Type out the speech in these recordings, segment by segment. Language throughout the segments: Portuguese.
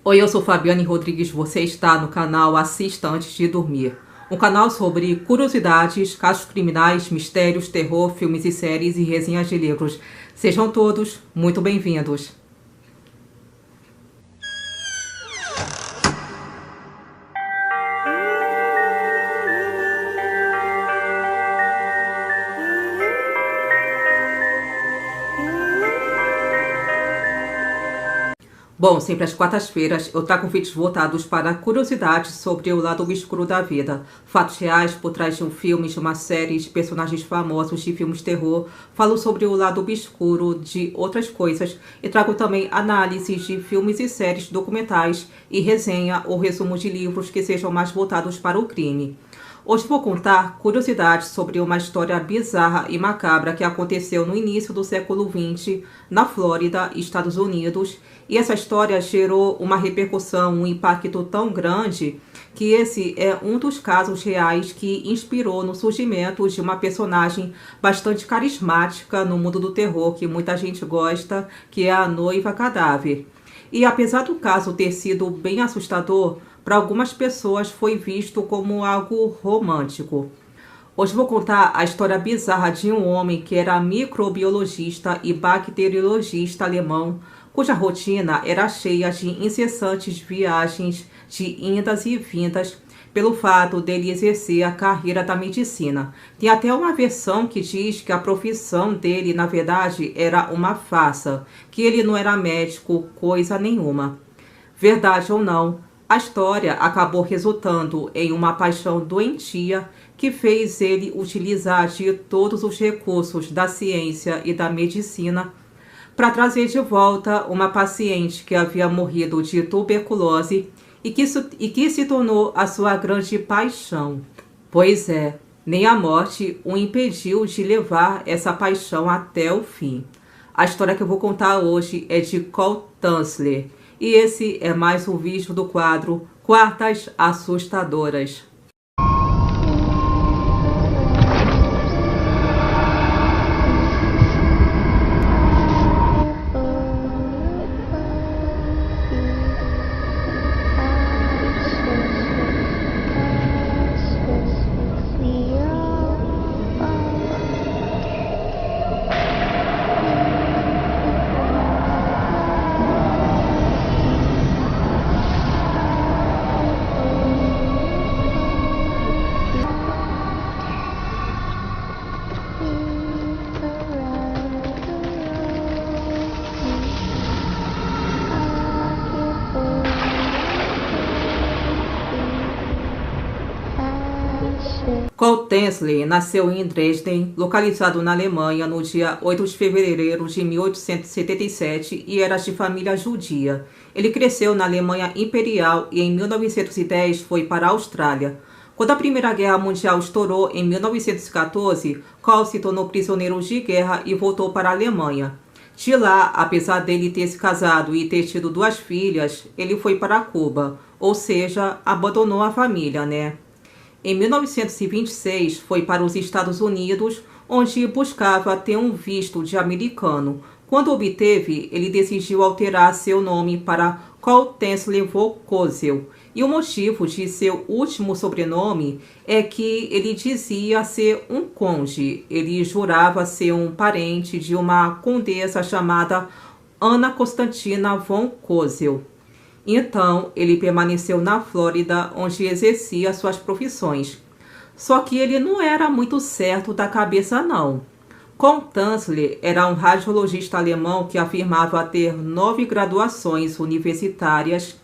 Oi, eu sou Fabiane Rodrigues, você está no canal Assista Antes de Dormir. Um canal sobre curiosidades, casos criminais, mistérios, terror, filmes e séries e resenhas de livros. Sejam todos muito bem-vindos. Bom, sempre às quartas-feiras eu trago vídeos voltados para curiosidades sobre o lado obscuro da vida. Fatos reais por trás de um filme, de uma série, de personagens famosos de filmes de terror. Falo sobre o lado obscuro de outras coisas e trago também análises de filmes e séries documentais e resenha ou resumo de livros que sejam mais voltados para o crime. Hoje vou contar curiosidades sobre uma história bizarra e macabra que aconteceu no início do século XX na Flórida, Estados Unidos. E essa história gerou uma repercussão, um impacto tão grande que esse é um dos casos reais que inspirou no surgimento de uma personagem bastante carismática no mundo do terror, que muita gente gosta, que é a Noiva Cadáver. E apesar do caso ter sido bem assustador, para algumas pessoas foi visto como algo romântico. Hoje vou contar a história bizarra de um homem que era microbiologista e bacteriologista alemão, cuja rotina era cheia de incessantes viagens de indas e vindas pelo fato dele exercer a carreira da medicina. Tem até uma versão que diz que a profissão dele, na verdade, era uma farsa, que ele não era médico, coisa nenhuma. Verdade ou não, a história acabou resultando em uma paixão doentia que fez ele utilizar de todos os recursos da ciência e da medicina para trazer de volta uma paciente que havia morrido de tuberculose e que se tornou a sua grande paixão. Pois é, nem a morte o impediu de levar essa paixão até o fim. A história que eu vou contar hoje é de Cole Tanzler. E esse é mais um vídeo do quadro Quartas Assustadoras. Cole Tanzler nasceu em Dresden, localizado na Alemanha, no dia 8 de fevereiro de 1877 e era de família judia. Ele cresceu na Alemanha Imperial e em 1910 foi para a Austrália. Quando a Primeira Guerra Mundial estourou em 1914, Cole se tornou prisioneiro de guerra e voltou para a Alemanha. De lá, apesar dele ter se casado e ter tido 2 filhas, ele foi para Cuba, ou seja, abandonou a família, né? Em 1926, foi para os Estados Unidos, onde buscava ter um visto de americano. Quando obteve, ele decidiu alterar seu nome para Cole Tanzler von Cosel. E o motivo de seu último sobrenome é que ele dizia ser um conde. Ele jurava ser um parente de uma condessa chamada Ana Constantina von Cosel. Então, ele permaneceu na Flórida, onde exercia suas profissões. Só que ele não era muito certo da cabeça, não. Cole Tanzler era um radiologista alemão que afirmava ter 9 graduações universitárias,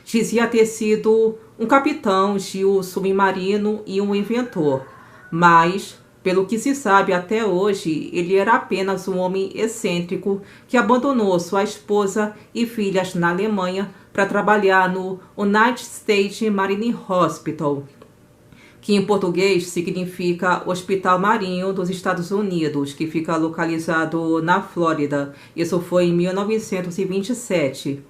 dizia ter sido um capitão de um submarino e um inventor. Mas, pelo que se sabe até hoje, ele era apenas um homem excêntrico que abandonou sua esposa e filhas na Alemanha para trabalhar no United States Marine Hospital, que em português significa Hospital Marinho dos Estados Unidos, que fica localizado na Flórida. Isso foi em 1927.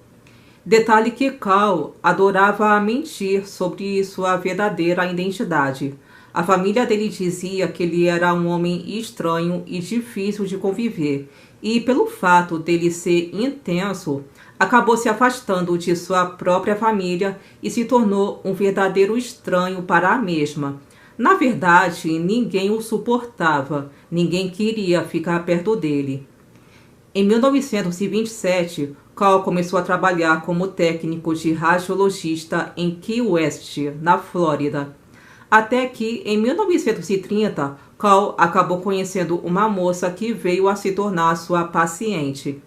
Detalhe que Cole adorava mentir sobre sua verdadeira identidade. A família dele dizia que ele era um homem estranho e difícil de conviver. E pelo fato dele ser intenso, acabou se afastando de sua própria família e se tornou um verdadeiro estranho para a mesma. Na verdade, ninguém o suportava, ninguém queria ficar perto dele. Em 1927, Cal começou a trabalhar como técnico de radiologista em Key West, na Flórida. Até que, em 1930, Cal acabou conhecendo uma moça que veio a se tornar sua paciente.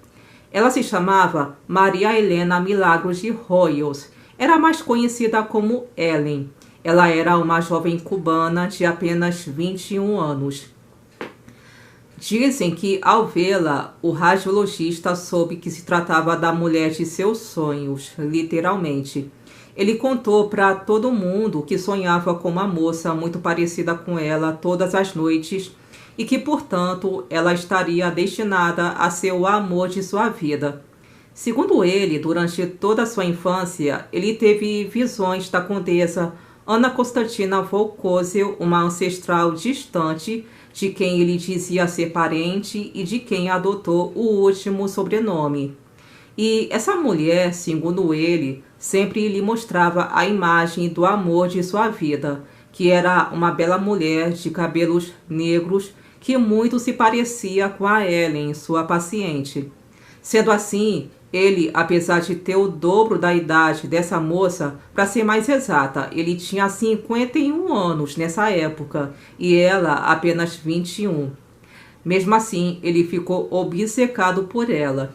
Ela se chamava Maria Helena Milagros de Royos. Era mais conhecida como Ellen. Ela era uma jovem cubana de apenas 21 anos. Dizem que, ao vê-la, o radiologista soube que se tratava da mulher de seus sonhos, literalmente. Ele contou para todo mundo que sonhava com uma moça muito parecida com ela todas as noites e que, portanto, ela estaria destinada a ser o amor de sua vida. Segundo ele, durante toda a sua infância, ele teve visões da condessa Ana Constantina Volkozel, uma ancestral distante, de quem ele dizia ser parente e de quem adotou o último sobrenome. E essa mulher, segundo ele, sempre lhe mostrava a imagem do amor de sua vida, que era uma bela mulher de cabelos negros que muito se parecia com a Ellen, sua paciente. Sendo assim, ele, apesar de ter o dobro da idade dessa moça, para ser mais exata, ele tinha 51 anos nessa época e ela apenas 21. Mesmo assim, ele ficou obcecado por ela.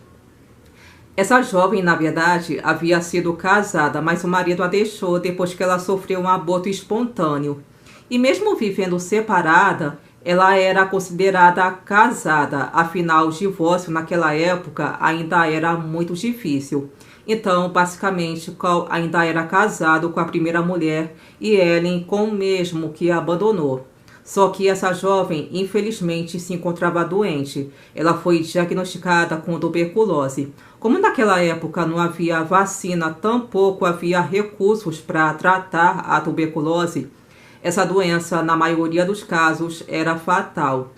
Essa jovem, na verdade, havia sido casada, mas o marido a deixou depois que ela sofreu um aborto espontâneo. E mesmo vivendo separada, ela era considerada casada, afinal o divórcio naquela época ainda era muito difícil. Então, basicamente, Cal ainda era casado com a primeira mulher e Ellen com o mesmo que a abandonou. Só que essa jovem, infelizmente, se encontrava doente. Ela foi diagnosticada com tuberculose. Como naquela época não havia vacina, tampouco havia recursos para tratar a tuberculose, essa doença, na maioria dos casos, era fatal.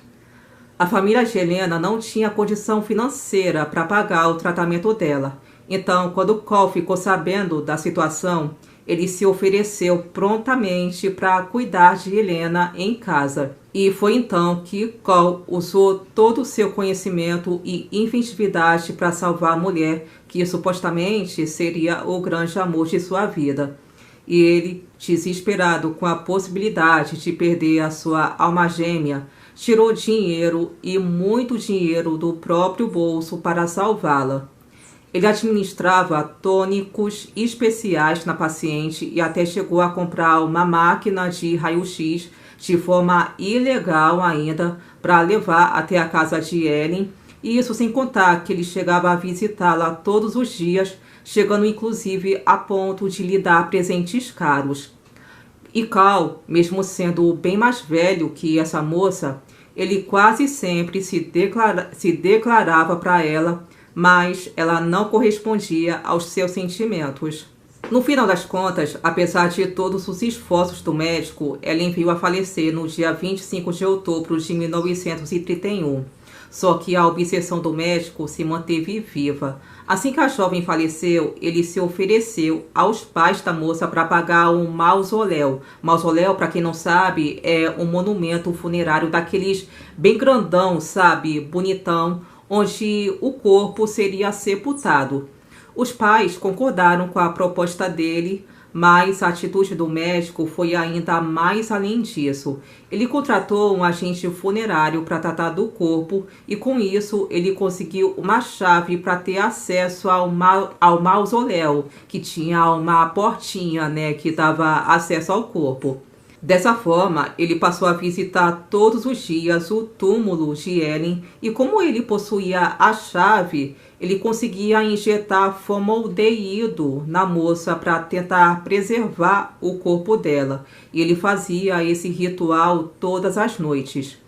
A família de Helena não tinha condição financeira para pagar o tratamento dela. Então, quando Cal ficou sabendo da situação, ele se ofereceu prontamente para cuidar de Helena em casa. E foi então que Cal usou todo o seu conhecimento e inventividade para salvar a mulher, que supostamente seria o grande amor de sua vida. E ele, desesperado com a possibilidade de perder a sua alma gêmea, tirou dinheiro e muito dinheiro do próprio bolso para salvá-la. Ele administrava tônicos especiais na paciente e até chegou a comprar uma máquina de raio-x de forma ilegal ainda para levar até a casa de Ellen, e isso sem contar que ele chegava a visitá-la todos os dias, chegando inclusive a ponto de lhe dar presentes caros. E Cal, mesmo sendo bem mais velho que essa moça, ele quase sempre se declarava para ela, mas ela não correspondia aos seus sentimentos. No final das contas, apesar de todos os esforços do médico, ela veio a falecer no dia 25 de outubro de 1931. Só que a obsessão do médico se manteve viva. Assim que a jovem faleceu, ele se ofereceu aos pais da moça para pagar um mausoléu. Mausoléu, para quem não sabe, é um monumento funerário daqueles bem grandão, sabe, bonitão, onde o corpo seria sepultado. Os pais concordaram com a proposta dele, mas a atitude do médico foi ainda mais além disso. Ele contratou um agente funerário para tratar do corpo e com isso ele conseguiu uma chave para ter acesso ao mausoléu, que tinha uma portinha, né, que dava acesso ao corpo. Dessa forma, ele passou a visitar todos os dias o túmulo de Ellen e como ele possuía a chave, ele conseguia injetar formaldeído na moça para tentar preservar o corpo dela. E ele fazia esse ritual todas as noites.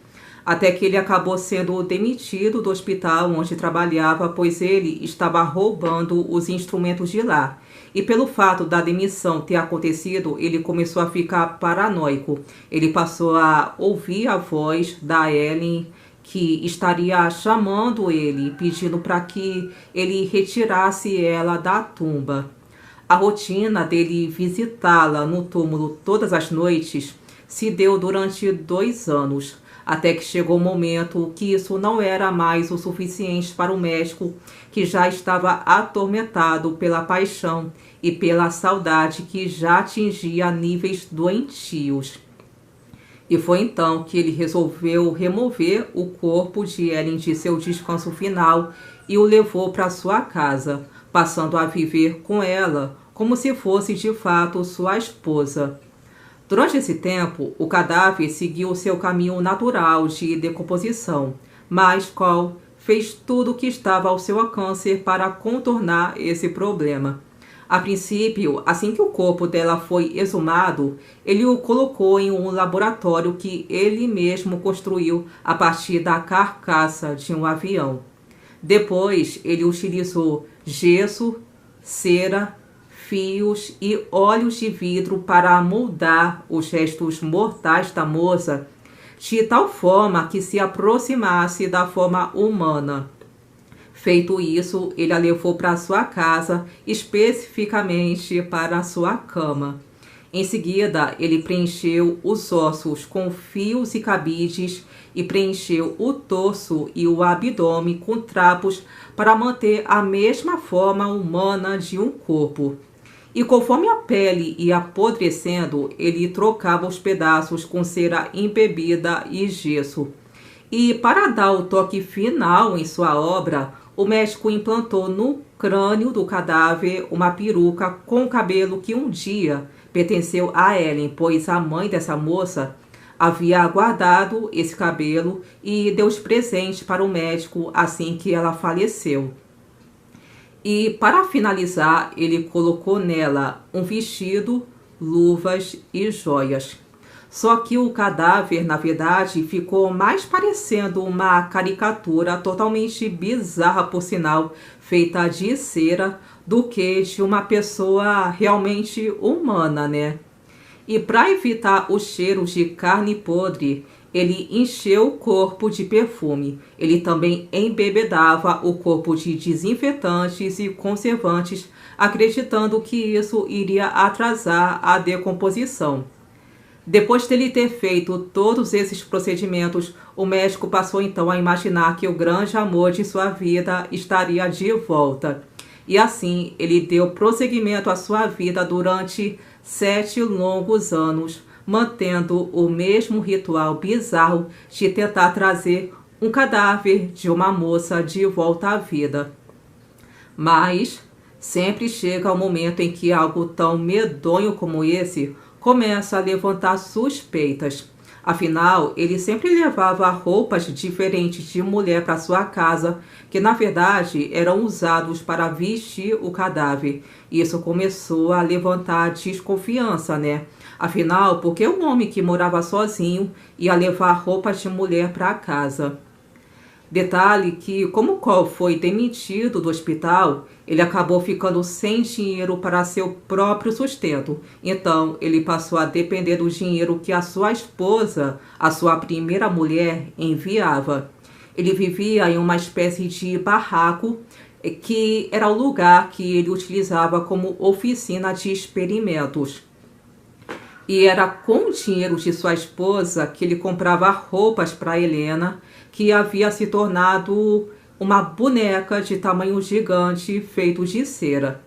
Até que ele acabou sendo demitido do hospital onde trabalhava, pois ele estava roubando os instrumentos de lá. E pelo fato da demissão ter acontecido, ele começou a ficar paranoico. Ele passou a ouvir a voz da Ellen que estaria chamando ele, pedindo para que ele retirasse ela da tumba. A rotina dele visitá-la no túmulo todas as noites se deu durante 2 anos, até que chegou o momento que isso não era mais o suficiente para o médico, que já estava atormentado pela paixão e pela saudade que já atingia níveis doentios. E foi então que ele resolveu remover o corpo de Ellen de seu descanso final e o levou para sua casa, passando a viver com ela como se fosse de fato sua esposa. Durante esse tempo, o cadáver seguiu seu caminho natural de decomposição, mas Cole fez tudo o que estava ao seu alcance para contornar esse problema. A princípio, assim que o corpo dela foi exumado, ele o colocou em um laboratório que ele mesmo construiu a partir da carcaça de um avião. Depois, ele utilizou gesso, cera, fios e óleos de vidro para moldar os restos mortais da moça de tal forma que se aproximasse da forma humana. Feito isso, ele a levou para sua casa, especificamente para sua cama. Em seguida, ele preencheu os ossos com fios e cabides e preencheu o torso e o abdômen com trapos para manter a mesma forma humana de um corpo. E conforme a pele ia apodrecendo, ele trocava os pedaços com cera embebida e gesso. E para dar o toque final em sua obra, o médico implantou no crânio do cadáver uma peruca com cabelo que um dia pertenceu a Ellen, pois a mãe dessa moça havia guardado esse cabelo e deu os presentes para o médico assim que ela faleceu. E para finalizar, ele colocou nela um vestido, luvas e joias. Só que o cadáver, na verdade, ficou mais parecendo uma caricatura totalmente bizarra, por sinal, feita de cera, do que de uma pessoa realmente humana, né? E para evitar os cheiros de carne podre, ele encheu o corpo de perfume. Ele também embebedava o corpo de desinfetantes e conservantes, acreditando que isso iria atrasar a decomposição. Depois dele ter feito todos esses procedimentos, o médico passou então a imaginar que o grande amor de sua vida estaria de volta. E assim, ele deu prosseguimento à sua vida durante 7 longos anos, mantendo o mesmo ritual bizarro de tentar trazer um cadáver de uma moça de volta à vida. Mas sempre chega o momento em que algo tão medonho como esse começa a levantar suspeitas. Afinal, ele sempre levava roupas diferentes de mulher para sua casa, que na verdade eram usados para vestir o cadáver. Isso começou a levantar desconfiança, né? Afinal, por que um homem que morava sozinho ia levar roupas de mulher para casa? Detalhe que, como Cole foi demitido do hospital, ele acabou ficando sem dinheiro para seu próprio sustento. Então, ele passou a depender do dinheiro que a sua esposa, a sua primeira mulher, enviava. Ele vivia em uma espécie de barraco, que era o lugar que ele utilizava como oficina de experimentos. E era com o dinheiro de sua esposa que ele comprava roupas para Helena, que havia se tornado uma boneca de tamanho gigante feito de cera.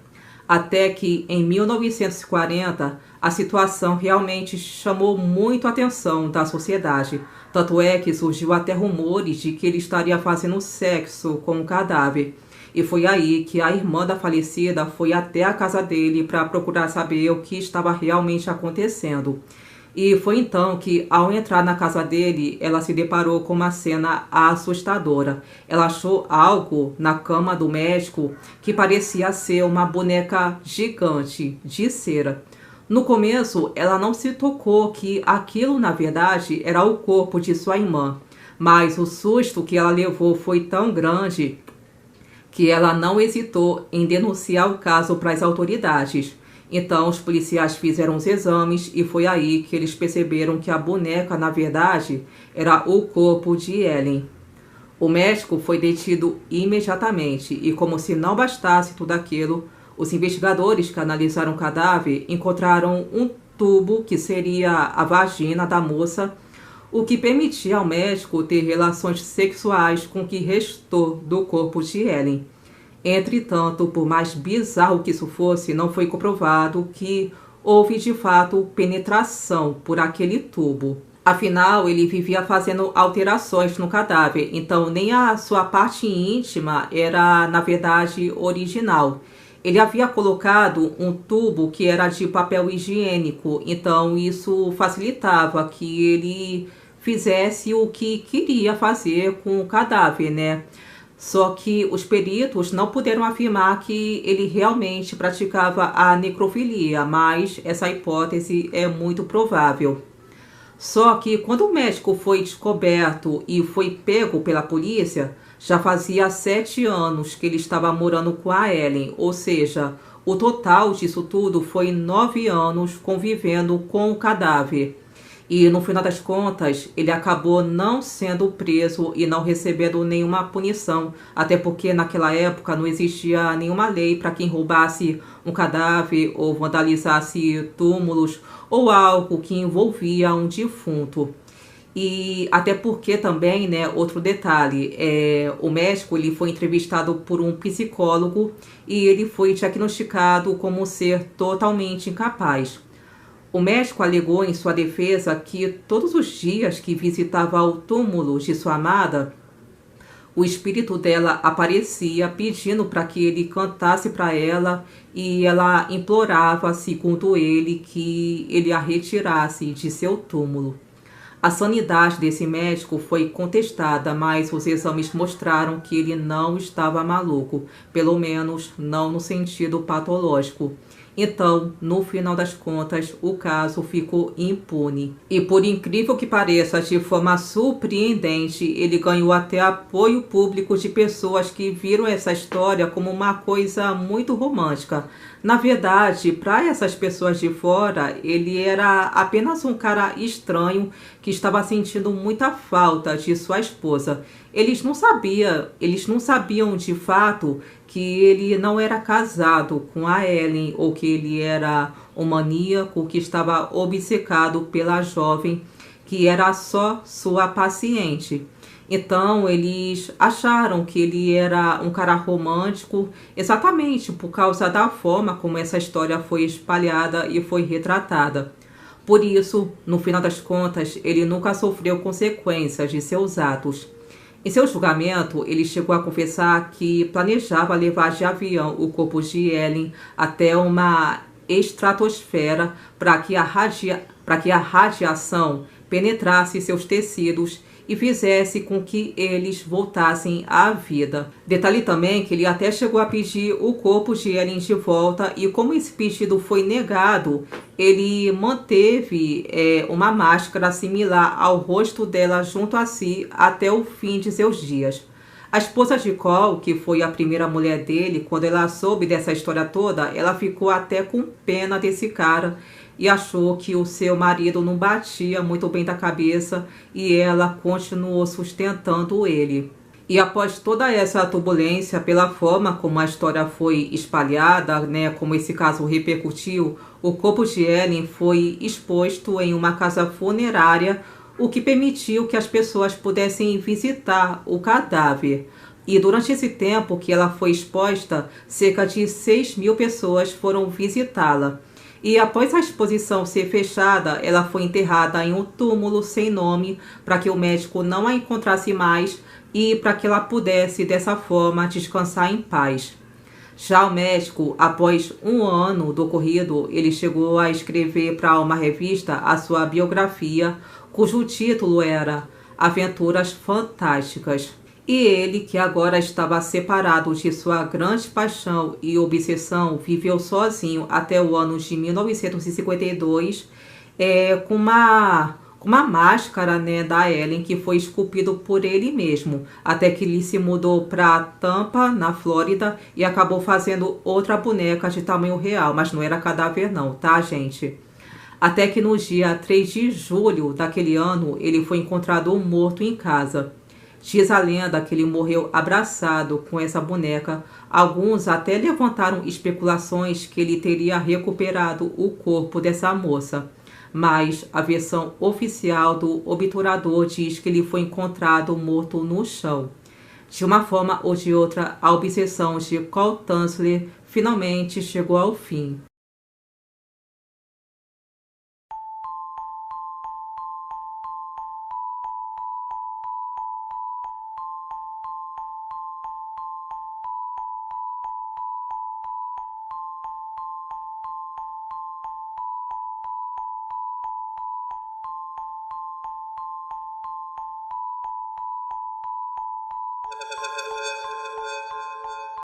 Até que, em 1940, a situação realmente chamou muito a atenção da sociedade. Tanto é que surgiu até rumores de que ele estaria fazendo sexo com o cadáver. E foi aí que a irmã da falecida foi até a casa dele para procurar saber o que estava realmente acontecendo. E foi então que, ao entrar na casa dele, ela se deparou com uma cena assustadora. Ela achou algo na cama do médico que parecia ser uma boneca gigante de cera. No começo, ela não se tocou que aquilo, na verdade, era o corpo de sua irmã. Mas o susto que ela levou foi tão grande que ela não hesitou em denunciar o caso para as autoridades. Então, os policiais fizeram os exames e foi aí que eles perceberam que a boneca, na verdade, era o corpo de Ellen. O médico foi detido imediatamente e, como se não bastasse tudo aquilo, os investigadores que analisaram o cadáver encontraram um tubo que seria a vagina da moça, o que permitia ao médico ter relações sexuais com o que restou do corpo de Ellen. Entretanto, por mais bizarro que isso fosse, não foi comprovado que houve de fato penetração por aquele tubo. Afinal, ele vivia fazendo alterações no cadáver, então nem a sua parte íntima era, na verdade, original. Ele havia colocado um tubo que era de papel higiênico, então isso facilitava que ele fizesse o que queria fazer com o cadáver, né? Só que os peritos não puderam afirmar que ele realmente praticava a necrofilia, mas essa hipótese é muito provável. Só que quando o médico foi descoberto e foi pego pela polícia, já fazia 7 anos que ele estava morando com a Ellen, ou seja, o total disso tudo foi 9 anos convivendo com o cadáver. E no final das contas, ele acabou não sendo preso e não recebendo nenhuma punição, até porque naquela época não existia nenhuma lei para quem roubasse um cadáver ou vandalizasse túmulos ou algo que envolvia um defunto. E até porque também, né, outro detalhe, o médico ele foi entrevistado por um psicólogo e ele foi diagnosticado como um ser totalmente incapaz. O médico alegou em sua defesa que todos os dias que visitava o túmulo de sua amada, o espírito dela aparecia pedindo para que ele cantasse para ela e ela implorava, segundo ele, que ele a retirasse de seu túmulo. A sanidade desse médico foi contestada, mas os exames mostraram que ele não estava maluco, pelo menos não no sentido patológico. Então, no final das contas, o caso ficou impune. E por incrível que pareça, de forma surpreendente, ele ganhou até apoio público de pessoas que viram essa história como uma coisa muito romântica. Na verdade, para essas pessoas de fora, ele era apenas um cara estranho que estava sentindo muita falta de sua esposa. Eles não sabiam de fato que ele não era casado com a Ellen ou que ele era um maníaco que estava obcecado pela jovem que era só sua paciente. Então eles acharam que ele era um cara romântico exatamente por causa da forma como essa história foi espalhada e foi retratada. Por isso, no final das contas, ele nunca sofreu consequências de seus atos. Em seu julgamento, ele chegou a confessar que planejava levar de avião o corpo de Ellen até uma estratosfera para que a radiação penetrasse seus tecidos e fizesse com que eles voltassem à vida. Detalhe também que ele até chegou a pedir o corpo de Ellen de volta e como esse pedido foi negado, ele manteve uma máscara similar ao rosto dela junto a si até o fim de seus dias. A esposa de Cole, que foi a primeira mulher dele, quando ela soube dessa história toda, ela ficou até com pena desse cara e achou que o seu marido não batia muito bem da cabeça e ela continuou sustentando ele. E após toda essa turbulência, pela forma como a história foi espalhada, né, como esse caso repercutiu, o corpo de Ellen foi exposto em uma casa funerária, o que permitiu que as pessoas pudessem visitar o cadáver. E durante esse tempo que ela foi exposta, cerca de 6.000 pessoas foram visitá-la. E após a exposição ser fechada, ela foi enterrada em um túmulo sem nome para que o médico não a encontrasse mais e para que ela pudesse, dessa forma, descansar em paz. Já o médico, após 1 ano do ocorrido, ele chegou a escrever para uma revista a sua biografia, cujo título era Aventuras Fantásticas. E ele, que agora estava separado de sua grande paixão e obsessão, viveu sozinho até o ano de 1952, com uma máscara, né, da Ellen, que foi esculpido por ele mesmo, até que ele se mudou para Tampa, na Flórida, e acabou fazendo outra boneca de tamanho real, mas não era cadáver não, tá, gente? Até que no dia 3 de julho daquele ano, ele foi encontrado morto em casa. Diz a lenda que ele morreu abraçado com essa boneca. Alguns até levantaram especulações que ele teria recuperado o corpo dessa moça. Mas a versão oficial do obturador diz que ele foi encontrado morto no chão. De uma forma ou de outra, a obsessão de Cole Tansley finalmente chegou ao fim.